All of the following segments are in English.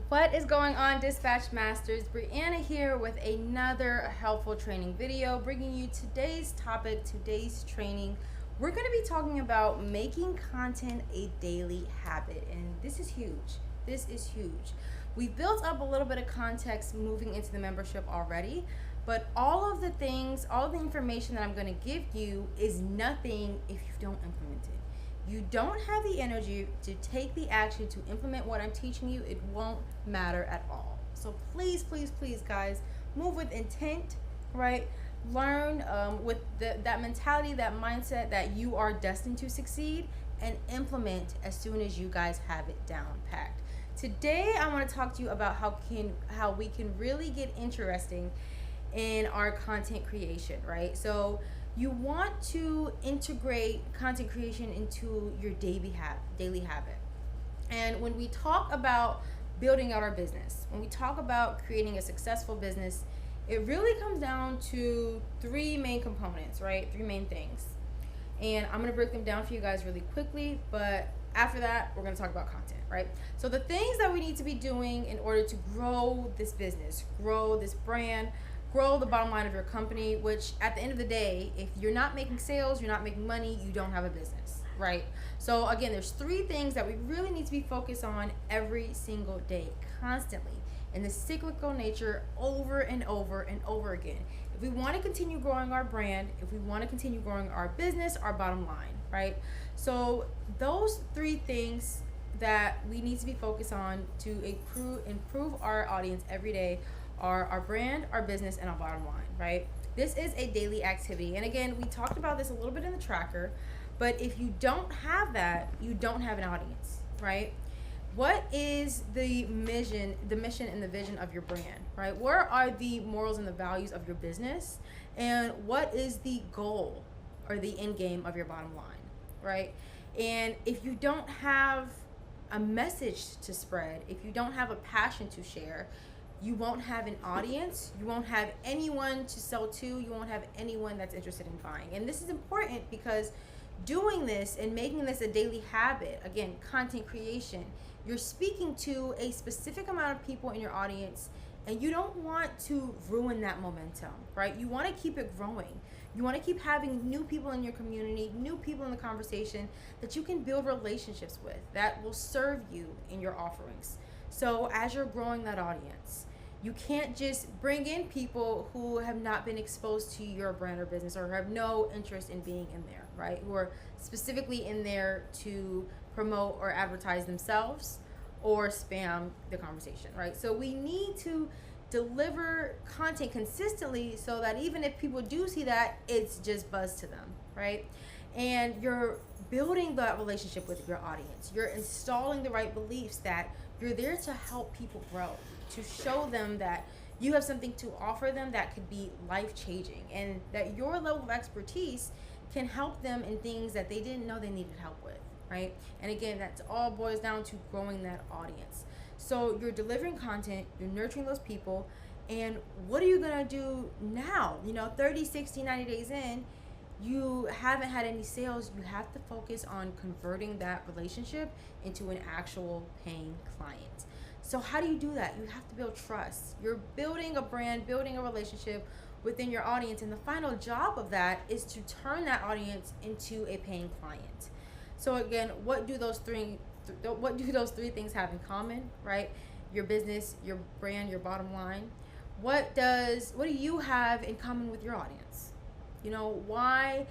What is going on, Dispatch Masters? Brianna here with another helpful training video, bringing you today's topic, today's training. We're going to be talking about making content a daily habit, and this is huge. This is huge. We've built up a little bit of context moving into the membership already, but all of the things, all of the information that I'm going to give you is nothing if you don't implement it. You don't have the energy to take the action to implement what I'm teaching you, it won't matter at all. So please, please, please, guys, move with intent, right? Learn with that mentality, that mindset that you are destined to succeed, and implement as soon as you guys have it down packed. Today, I want to talk to you about how we can really get interesting in our content creation, right? So you want to integrate content creation into your daily habit. And when we talk about building out our business, when we talk about creating a successful business, it really comes down to three main components, right? Three main things. And I'm going to break them down for you guys really quickly, but after that, we're going to talk about content, right? So the things that we need to be doing in order to grow this business, grow this brand, grow the bottom line of your company, which at the end of the day, if you're not making sales, you're not making money, you don't have a business, right? So again, there's three things that we really need to be focused on every single day, constantly, in the cyclical nature, over and over and over again. If we want to continue growing our brand, if we want to continue growing our business, our bottom line, right? So those three things that we need to be focused on to improve our audience every day are our brand, our business, and our bottom line, right? This is a daily activity. And again, we talked about this a little bit in the tracker, but if you don't have that, you don't have an audience, right? What is the mission and the vision of your brand, right? Where are the morals and the values of your business? And what is the goal or the end game of your bottom line, right? And if you don't have a message to spread, if you don't have a passion to share, you won't have an audience, you won't have anyone to sell to, you won't have anyone that's interested in buying. And this is important because doing this and making this a daily habit, again, content creation, you're speaking to a specific amount of people in your audience, and you don't want to ruin that momentum, right? You want to keep it growing. You want to keep having new people in your community, new people in the conversation that you can build relationships with that will serve you in your offerings. So as you're growing that audience, you can't just bring in people who have not been exposed to your brand or business or have no interest in being in there, right? Who are specifically in there to promote or advertise themselves or spam the conversation, right? So we need to deliver content consistently so that even if people do see that, it's just buzz to them, right? And you're building that relationship with your audience. You're installing the right beliefs that you're there to help people grow, to show them that you have something to offer them that could be life-changing, and that your level of expertise can help them in things that they didn't know they needed help with, right? And again, that's all boils down to growing that audience. So you're delivering content, you're nurturing those people, and what are you gonna do now? 30, 60, 90 days in, you haven't had any sales. You have to focus on converting that relationship into an actual paying client. So how do you do that? You have to build trust. You're building a brand, building a relationship within your audience, and the final job of that is to turn that audience into a paying client. So again, what do those three things have in common, right? Your business, your brand, your bottom line. What do you have in common with your audience? Why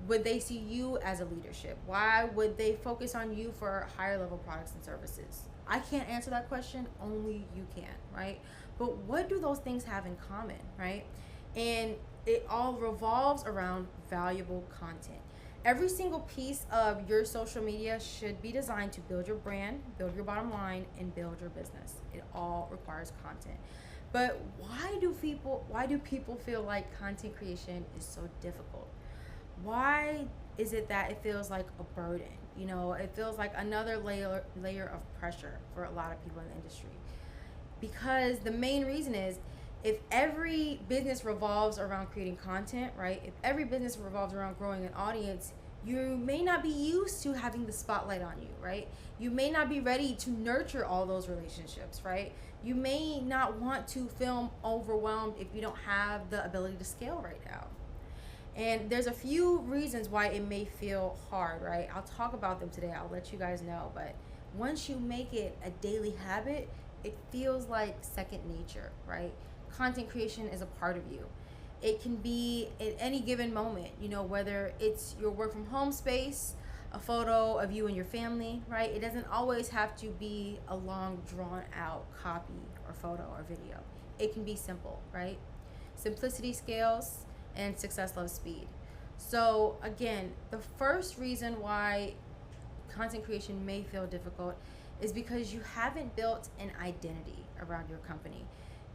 would they see you as a leadership? Why would they focus on you for higher level products and services? I can't answer that question, only you can, right? But what do those things have in common, right? And it all revolves around valuable content. Every single piece of your social media should be designed to build your brand, build your bottom line, and build your business. It all requires content. But why do people feel like content creation is so difficult? Why is it that it feels like a burden? It feels like another layer of pressure for a lot of people in the industry. Because the main reason is, if every business revolves around creating content, right? If every business revolves around growing an audience, You may not be used to having the spotlight on you, right? You may not be ready to nurture all those relationships, right? You may not want to film overwhelmed if you don't have the ability to scale right now. And there's a few reasons why it may feel hard, right? I'll talk about them today. I'll let you guys know. But once you make it a daily habit, it feels like second nature, right? Content creation is a part of you. It can be at any given moment, whether it's your work from home space, a photo of you and your family, right? It doesn't always have to be a long, drawn out copy or photo or video. It can be simple, right? Simplicity scales and success loves speed. So again, the first reason why content creation may feel difficult is because you haven't built an identity around your company.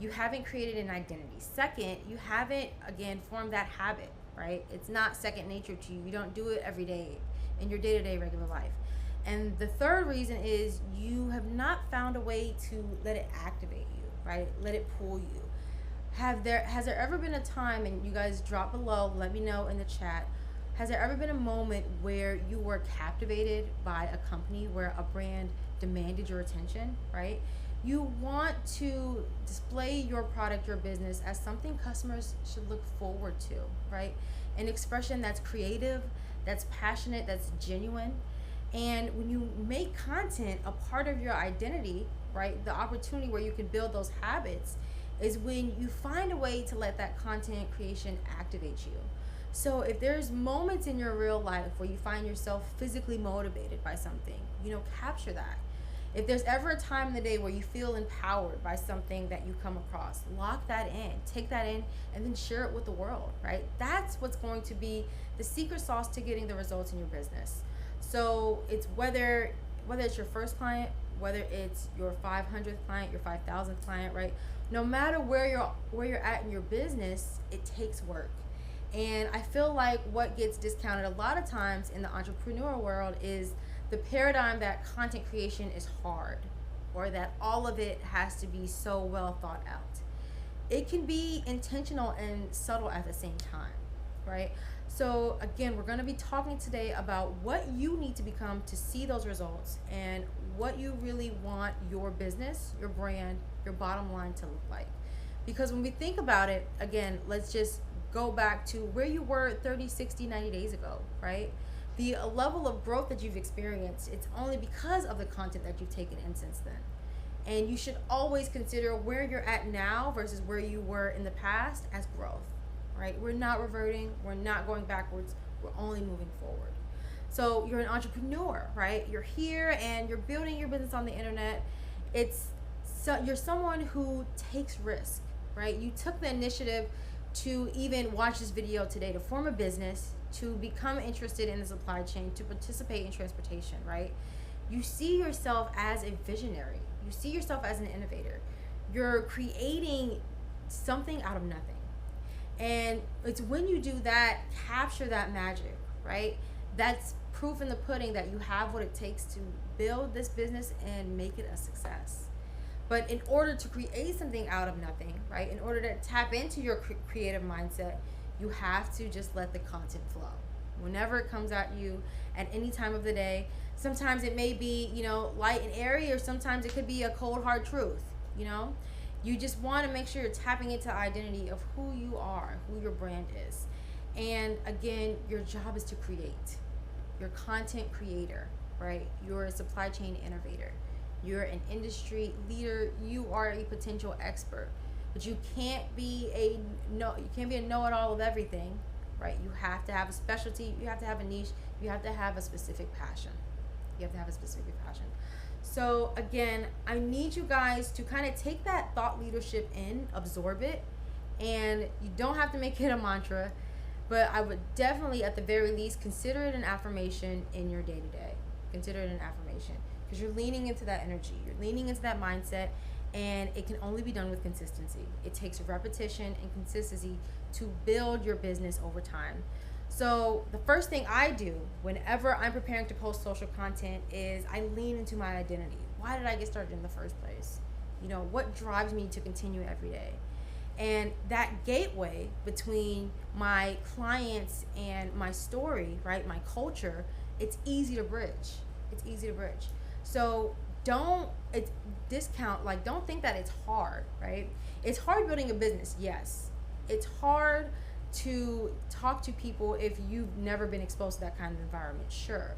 You haven't created an identity. Second, you haven't, again, formed that habit, right? It's not second nature to you. You don't do it every day in your day-to-day regular life. And the third reason is you have not found a way to let it activate you, right? Let it pull you. Has there ever been a time, and you guys drop below, let me know in the chat, has there ever been a moment where you were captivated by a company, where a brand demanded your attention, right? You want to display your product, your business, as something customers should look forward to, right? An expression that's creative, that's passionate, that's genuine. And when you make content a part of your identity, right, the opportunity where you can build those habits is when you find a way to let that content creation activate you. So if there's moments in your real life where you find yourself physically motivated by something, capture that. If there's ever a time in the day where you feel empowered by something that you come across, lock that in, take that in, and then share it with the world, right? That's what's going to be the secret sauce to getting the results in your business. So it's whether it's your first client, whether it's your 500th client, your 5,000th client, right? No matter where you're at in your business, it takes work. And I feel like what gets discounted a lot of times in the entrepreneur world is the paradigm that content creation is hard, or that all of it has to be so well thought out. It can be intentional and subtle at the same time, right? So again, we're going to be talking today about what you need to become to see those results, and what you really want your business, your brand, your bottom line to look like. Because when we think about it, again, let's just go back to where you were 30, 60, 90 days ago, right? The level of growth that you've experienced, it's only because of the content that you've taken in since then. And you should always consider where you're at now versus where you were in the past as growth, right? We're not reverting, we're not going backwards, we're only moving forward. So you're an entrepreneur, right? You're here and you're building your business on the internet. You're someone who takes risk, right? You took the initiative to even watch this video today, to form a business, to become interested in the supply chain, to participate in transportation, right? You see yourself as a visionary. You see yourself as an innovator. You're creating something out of nothing. And it's when you do that, capture that magic, right? That's proof in the pudding that you have what it takes to build this business and make it a success. But in order to create something out of nothing, right, in order to tap into your creative mindset, you have to just let the content flow. Whenever it comes at you, at any time of the day, sometimes it may be, light and airy, or sometimes it could be a cold, hard truth, You just want to make sure you're tapping into the identity of who you are, who your brand is. And again, your job is to create. You're a content creator, right? You're a supply chain innovator. You're an industry leader. You are a potential expert, but you can't be a know-it-all of everything, right? You have to have a specialty. You have to have a niche. You have to have a specific passion. So again, I need you guys to kind of take that thought leadership in, absorb it, and you don't have to make it a mantra, but I would definitely, at the very least, consider it an affirmation in your day-to-day. Consider it an affirmation, because you're leaning into that energy. You're leaning into that mindset, and it can only be done with consistency. It takes repetition and consistency to build your business over time. So the first thing I do whenever I'm preparing to post social content is I lean into my identity. Why did I get started in the first place? What drives me to continue every day? And that gateway between my clients and my story, right, my culture, it's easy to bridge. It's easy to bridge. So don't don't think that it's hard, right? It's hard building a business, yes. It's hard to talk to people if you've never been exposed to that kind of environment, sure.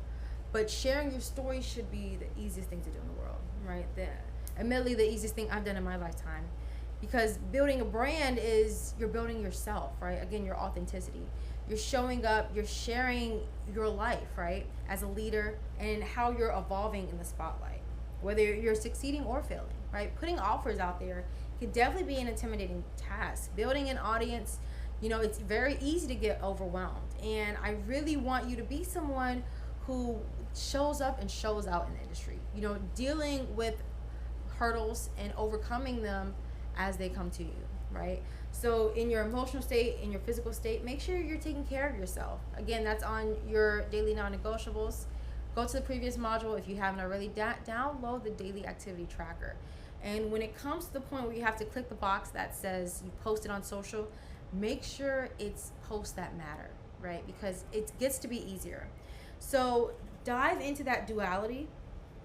But sharing your story should be the easiest thing to do in the world, right? Admittedly, the easiest thing I've done in my lifetime. Because building a brand is you're building yourself, right? Again, your authenticity. You're showing up, you're sharing your life, right? As a leader and how you're evolving in the spotlight. Whether you're succeeding or failing, right? Putting offers out there can definitely be an intimidating task. Building an audience, it's very easy to get overwhelmed. And I really want you to be someone who shows up and shows out in the industry. Dealing with hurdles and overcoming them as they come to you, right? So in your emotional state, in your physical state, make sure you're taking care of yourself. Again, that's on your daily non-negotiables. Go to the previous module if you haven't already. Download the daily activity tracker. And when it comes to the point where you have to click the box that says you posted on social, make sure it's posts that matter, right? Because it gets to be easier. So dive into that duality,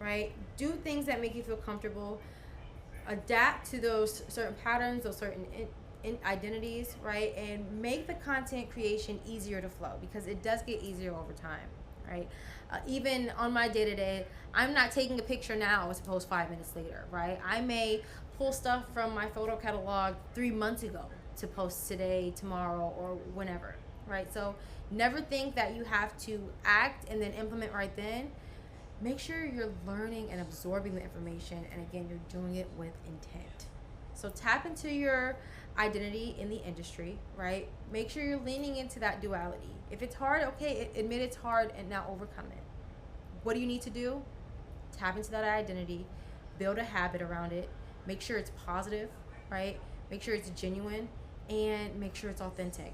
right? Do things that make you feel comfortable. Adapt to those certain patterns, those certain identities, right? And make the content creation easier to flow, because it does get easier over time, right? Even on my day-to-day, I'm not taking a picture now to post 5 minutes later, right? I may pull stuff from my photo catalog 3 months ago to post today, tomorrow, or whenever, right? So never think that you have to act and then implement right then. Make sure you're learning and absorbing the information, and again, you're doing it with intent. So tap into your identity in the industry, right? Make sure you're leaning into that duality. If it's hard, okay, admit it's hard and now overcome it. What do you need to do? Tap into that identity, build a habit around it, make sure it's positive, right? Make sure it's genuine, and make sure it's authentic.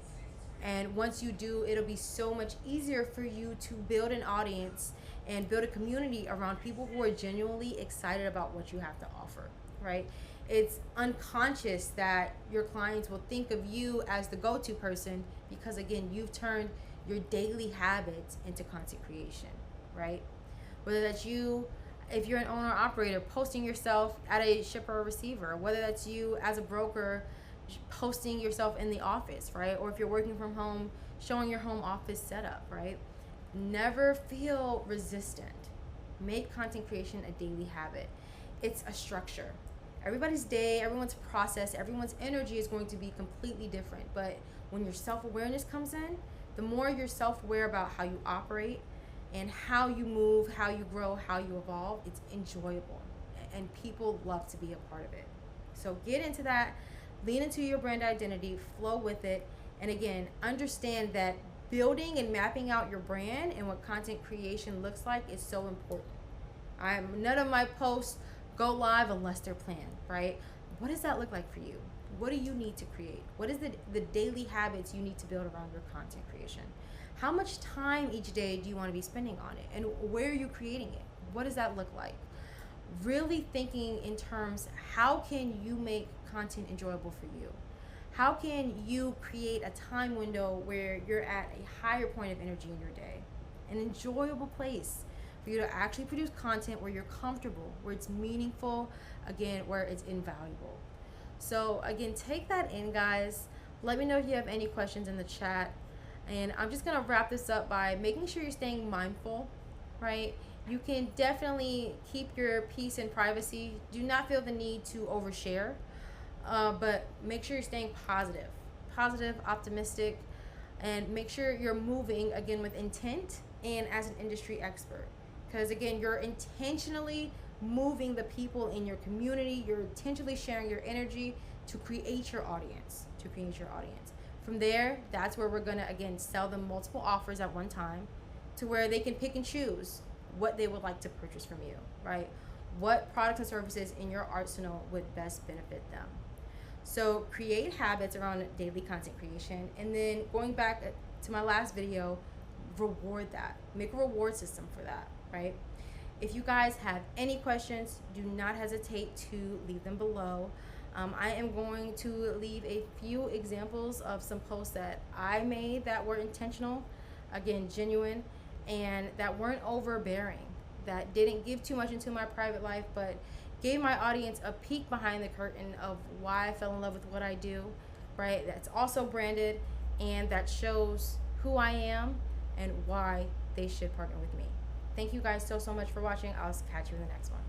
And once you do, it'll be so much easier for you to build an audience and build a community around people who are genuinely excited about what you have to offer, right? It's unconscious that your clients will think of you as the go-to person because, again, you've turned your daily habits into content creation, right? Whether that's you, if you're an owner or operator, posting yourself at a shipper or receiver, whether that's you as a broker, posting yourself in the office, right? Or if you're working from home, showing your home office setup, right? Never feel resistant. Make content creation a daily habit. It's a structure. Everybody's day, everyone's process, everyone's energy is going to be completely different. But when your self-awareness comes in, the more you're self-aware about how you operate and how you move, how you grow, how you evolve, it's enjoyable. And people love to be a part of it. So get into that. Lean into your brand identity, flow with it, and again, understand that building and mapping out your brand and what content creation looks like is so important. None of my posts go live unless they're planned, right? What does that look like for you? What do you need to create? What is the daily habits you need to build around your content creation? How much time each day do you want to be spending on it? And where are you creating it? What does that look like? Really thinking in terms, how can you make content enjoyable for you? How can you create a time window where you're at a higher point of energy in your day? An enjoyable place for you to actually produce content where you're comfortable, where it's meaningful, again, where it's invaluable. So again, take that in, guys. Let me know if you have any questions in the chat. And I'm just gonna wrap this up by making sure you're staying mindful, right? You can definitely keep your peace and privacy. Do not feel the need to overshare, but make sure you're staying positive, optimistic, and make sure you're moving, again, with intent and as an industry expert. Because, again, you're intentionally moving the people in your community. You're intentionally sharing your energy to create your audience, From there, that's where we're going to, again, sell them multiple offers at one time to where they can pick and choose what they would like to purchase from you, right? What products and services in your arsenal would best benefit them. So create habits around daily content creation, and then going back to my last video, reward that. Make a reward system for that, right? If you guys have any questions, do not hesitate to leave them below. I am going to leave a few examples of some posts that I made that were intentional, again, genuine, and that weren't overbearing, that didn't give too much into my private life, but gave my audience a peek behind the curtain of why I fell in love with what I do, right? That's also branded and that shows who I am and why they should partner with me. Thank you guys so much for watching. I'll catch you in the next one.